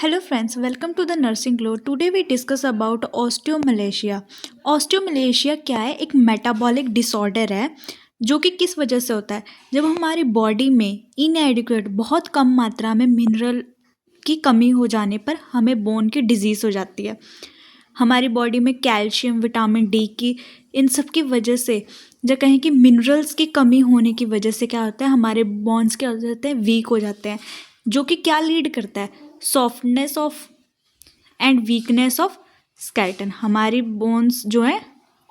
Hello friends, welcome to the Nursing Glow. Today we discuss about osteomalacia. Osteomalacia क्या है? एक metabolic disorder है जो कि किस वजह से होता है? जब हमारी बॉडी में इनएडिक्वेट बहुत कम मात्रा में मिनरल की कमी हो जाने पर हमें बोन की डिजीज़ हो जाती है। हमारी बॉडी में कैल्शियम, विटामिन डी की इन सब की वजह से जो कहें कि मिनरल्स की कमी होने की वजह से क्या होता है, हमारे बोन्स क्या हो जाते हैं, वीक हो जाते हैं, जो कि क्या लीड करता है, softness of and weakness of skeleton. हमारी बोन्स जो है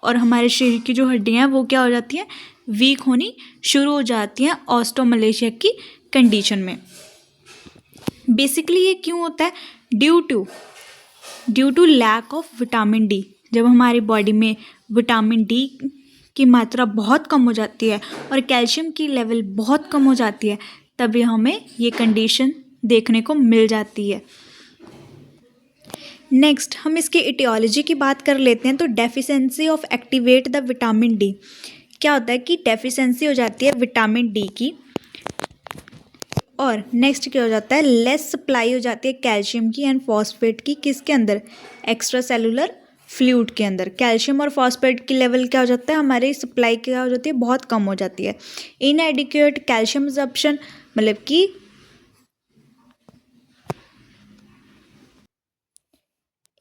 और हमारे शरीर की जो हड्डियाँ हैं वो क्या हो जाती हैं, वीक होनी शुरू हो जाती हैं ऑस्टोमलेशिया की कंडीशन में। बेसिकली ये क्यों होता है? Due to lack of vitamin D. जब हमारी बॉडी में विटामिन डी की मात्रा बहुत कम हो जाती है और कैल्शियम की लेवल बहुत कम हो जाती है, तभी हमें ये कंडीशन देखने को मिल जाती है। नेक्स्ट हम इसकी इटियोलॉजी की बात कर लेते हैं। तो deficiency of activate the vitamin D. क्या होता है कि डेफिशिएंसी हो जाती है विटामिन डी की, और नेक्स्ट क्या हो जाता है, लेस सप्लाई हो जाती है कैल्शियम की एंड फॉस्फेट की। किसके अंदर? एक्स्ट्रा सेलुलर फ्लूइड के अंदर। कैल्शियम और फॉस्फेट की लेवल क्या हो जाता है, हमारी सप्लाई क्या हो जाती है, बहुत कम हो जाती है। इनएडिक्वेट कैल्शियम एब्जॉर्प्शन, मतलब कि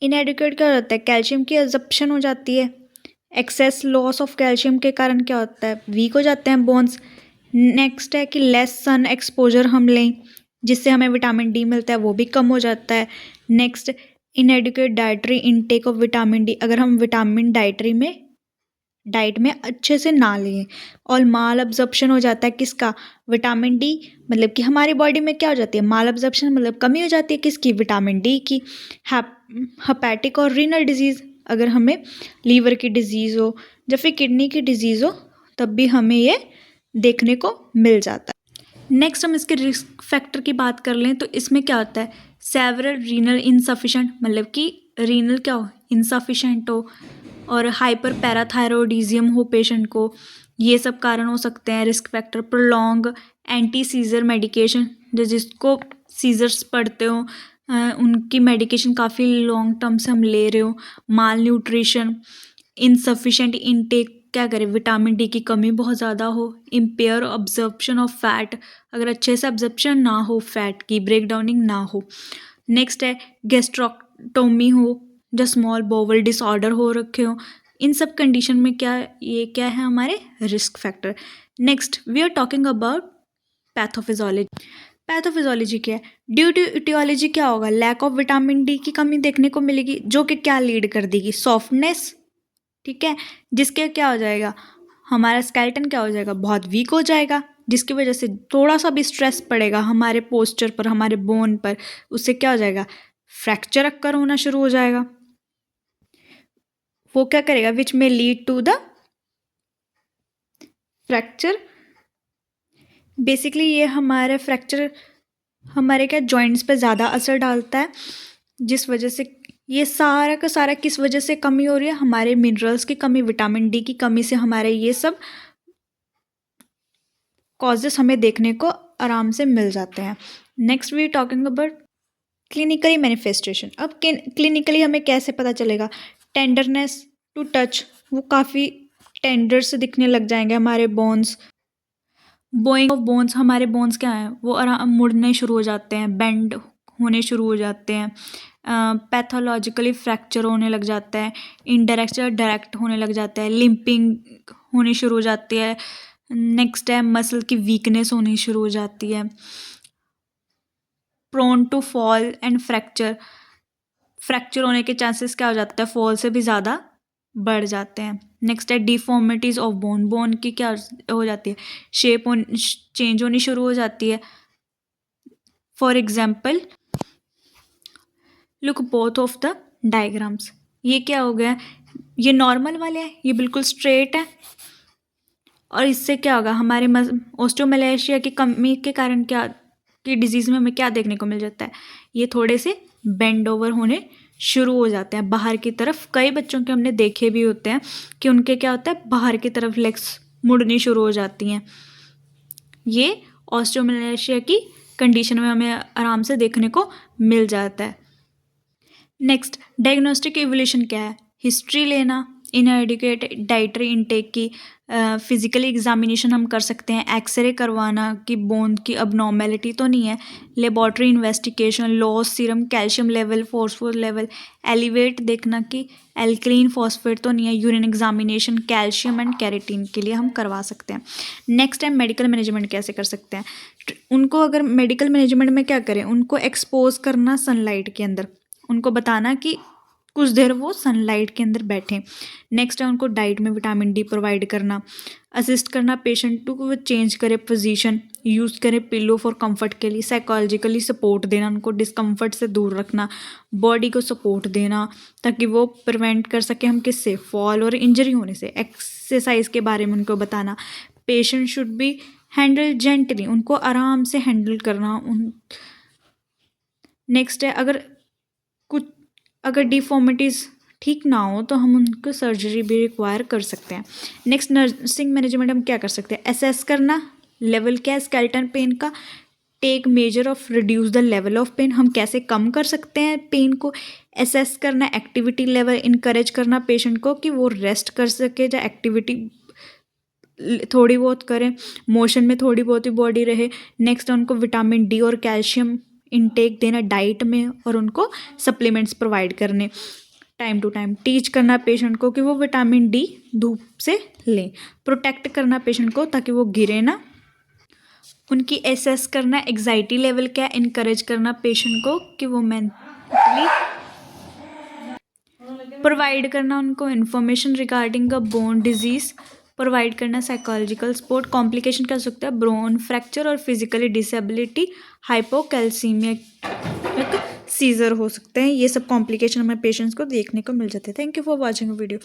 इनएडिक्वेट क्या होता है, कैल्शियम की एब्जॉर्प्शन हो जाती है। एक्सेस लॉस ऑफ कैल्शियम के कारण क्या होता है, वीक हो जाते हैं बोन्स। नेक्स्ट है कि लेस सन एक्सपोजर हम लें जिससे हमें विटामिन डी मिलता है, वो भी कम हो जाता है। Next, इनएडिक्वेट dietary intake of vitamin D. अगर हम विटामिन डाइट में अच्छे से ना लें, और माल अब्जॉर्प्शन हो जाता है किसका, विटामिन डी। मतलब कि हमारी बॉडी में क्या हो जाती है, माल अब्जॉर्प्शन, मतलब कमी हो जाती है किसकी, विटामिन डी की। हेपेटिक और रीनल डिजीज़, अगर हमें लीवर की डिजीज़ हो या फिर किडनी की डिजीज़ हो तब भी हमें ये देखने को मिल जाता है। नेक्स्ट हम इसके रिस्क फैक्टर की बात कर लें तो इसमें क्या होता है, सेवरल रीनल इनसफिशेंट, मतलब कि रीनल क्या हो, इनसफिशेंट हो, और हाइपर पैराथायरॉयडिज्म हो पेशेंट को। ये सब कारण हो सकते हैं risk factor. Prolong anti scissor medication, जो जिसको सीजर्स पड़ते हो उनकी मेडिकेशन काफ़ी लॉन्ग टर्म से हम ले रहे हो। माल न्यूट्रिशन, इनसफिशेंट इनटेक, क्या करें, विटामिन डी की कमी बहुत ज़्यादा हो। इम्पेयर ऑब्जर्प्शन ऑफ फैट, अगर अच्छे से ऑब्जर्प्शन ना हो फैट की, ब्रेक डाउनिंग ना हो। नेक्स्ट है गैस्ट्रोक्टोमी हो, जो स्मॉल बोवल डिसऑर्डर हो रखे हो। इन सब कंडीशन में क्या है हमारे risk factor. Next we are talking about pathophysiology. Pathophysiology क्या है, ड्यू टू इटियोलॉजी क्या होगा, लैक ऑफ विटामिन डी की कमी देखने को मिलेगी, जो कि क्या लीड कर देगी, सॉफ्टनेस। ठीक है, जिसके क्या हो जाएगा, हमारा स्केलेटन क्या हो जाएगा, बहुत वीक हो जाएगा, जिसकी वजह से थोड़ा सा भी स्ट्रेस पड़ेगा हमारे पोस्चर पर, हमारे बोन पर, उससे क्या हो जाएगा, फ्रैक्चर अक्कर होना शुरू हो जाएगा। वो क्या करेगा, विच में lead to the fracture. Basically ये हमारे फ्रैक्चर हमारे क्या जॉइंट्स पे ज़्यादा असर डालता है, जिस वजह से ये सारा का सारा किस वजह से कमी हो रही है, हमारे मिनरल्स की कमी, विटामिन डी की कमी से हमारे ये सब कॉजेस हमें देखने को आराम से मिल जाते हैं। Next we talking about clinically manifestation. अब क्लिनिकली हमें कैसे पता चलेगा, टेंडरनेस टू टच, वो काफ़ी टेंडर से दिखने लग जाएंगे हमारे बोन्स। बोइंग ऑफ बोन्स, हमारे बोन्स क्या हैं, वो आराम मुड़ने शुरू हो जाते हैं, बेंड होने शुरू हो जाते हैं। पैथोलॉजिकली फ्रैक्चर होने लग जाता है, इनडायरेक्ट या डायरेक्ट होने लग जाता है, लिम्पिंग होनी शुरू हो जाती है। नेक्स्ट है मसल की वीकनेस होनी शुरू हो जाती है। Prone to fall and fracture, fracture होने के चांसेस क्या हो जाता है, फॉल से भी ज़्यादा बढ़ जाते हैं। नेक्स्ट है डिफॉर्मिटीज़ ऑफ बोन, बोन की क्या हो जाती है, शेप चेंज होनी शुरू हो जाती है। For example look both of the diagrams, ये क्या हो गया, ये नॉर्मल वाले हैं, ये बिल्कुल स्ट्रेट है, और इससे क्या होगा, हमारे ऑस्टियोमलेशिया की कमी के कारण क्या की डिजीज़ में हमें क्या देखने को मिल जाता है, ये थोड़े से बेंड ओवर होने शुरू हो जाते हैं बाहर की तरफ। कई बच्चों के हमने देखे भी होते हैं कि उनके क्या होता है, बाहर की तरफ लेग्स मुड़नी शुरू हो जाती हैं। ये ऑस्टियोमलेशिया की कंडीशन में हमें आराम से देखने को मिल जाता है। नेक्स्ट, डायग्नोस्टिक इवोल्यूशन क्या है? हिस्ट्री लेना, इनएडिक्वेट डाइटरी इनटेक की, फिजिकली एग्जामिनेशन हम कर सकते हैं, एक्सरे करवाना कि बोन की अबनॉर्मेलिटी तो नहीं है, laboratory investigation, loss serum calcium level, phosphorus level, elevate देखना कि एल्कलीन फॉस्फेट तो नहीं है, urine examination calcium and creatine के लिए हम करवा सकते हैं। नेक्स्ट टाइम मेडिकल मैनेजमेंट कैसे कर सकते हैं? उनको अगर मेडिकल मैनेजमेंट में क्या करें, उनको एक्सपोज करना सनलाइट के अंदर, उनको बताना कि कुछ देर वो सनलाइट के अंदर बैठें। नेक्स्ट है उनको डाइट में विटामिन डी प्रोवाइड करना, असिस्ट करना पेशेंट टू वो चेंज करे पोजीशन, यूज़ करे पिलो फॉर कंफर्ट के लिए, साइकोलॉजिकली सपोर्ट देना, उनको डिस्कम्फर्ट से दूर रखना, बॉडी को सपोर्ट देना ताकि वो प्रिवेंट कर सके हम किससे, फॉल और इंजरी होने से। एक्सरसाइज के बारे में उनको बताना, patient should be handle gently, उनको आराम से हैंडल करना। नेक्स्ट है अगर डिफॉर्मिटीज़ ठीक ना हो तो हम उनको सर्जरी भी रिक्वायर कर सकते हैं। नेक्स्ट, नर्सिंग मैनेजमेंट हम क्या कर सकते हैं? असेस करना लेवल क्या है स्केलेटन पेन का, take measure of reduce the level of pain, हम कैसे कम कर सकते हैं पेन को, असेस करना एक्टिविटी लेवल, इनकरेज करना पेशेंट को कि वो रेस्ट कर सके या एक्टिविटी थोड़ी बहुत करें, मोशन में थोड़ी बहुत ही बॉडी रहे। नेक्स्ट उनको विटामिन डी और कैल्शियम इनटेक देना डाइट में, और उनको सप्लीमेंट्स प्रोवाइड करने टाइम टू टाइम। टीच करना पेशेंट को कि वो विटामिन डी धूप से लें, प्रोटेक्ट करना पेशेंट को ताकि वो गिरे ना, उनकी एसेस करना एग्जाइटी लेवल क्या, इनकरेज करना पेशेंट को कि वो मेंटली प्रोवाइड करना उनको इन्फॉर्मेशन रिगार्डिंग अ बोन डिजीज़, प्रोवाइड करना साइकोलॉजिकल सपोर्ट। कॉम्प्लिकेशन क्या हो सकता है? बोन फ्रैक्चर और फिजिकली डिसेबिलिटी, हाइपोकैल्सीमिक सीजर हो सकते हैं। ये सब कॉम्प्लिकेशन हमें पेशेंट्स को देखने को मिल जाते हैं। Thank you for watching video.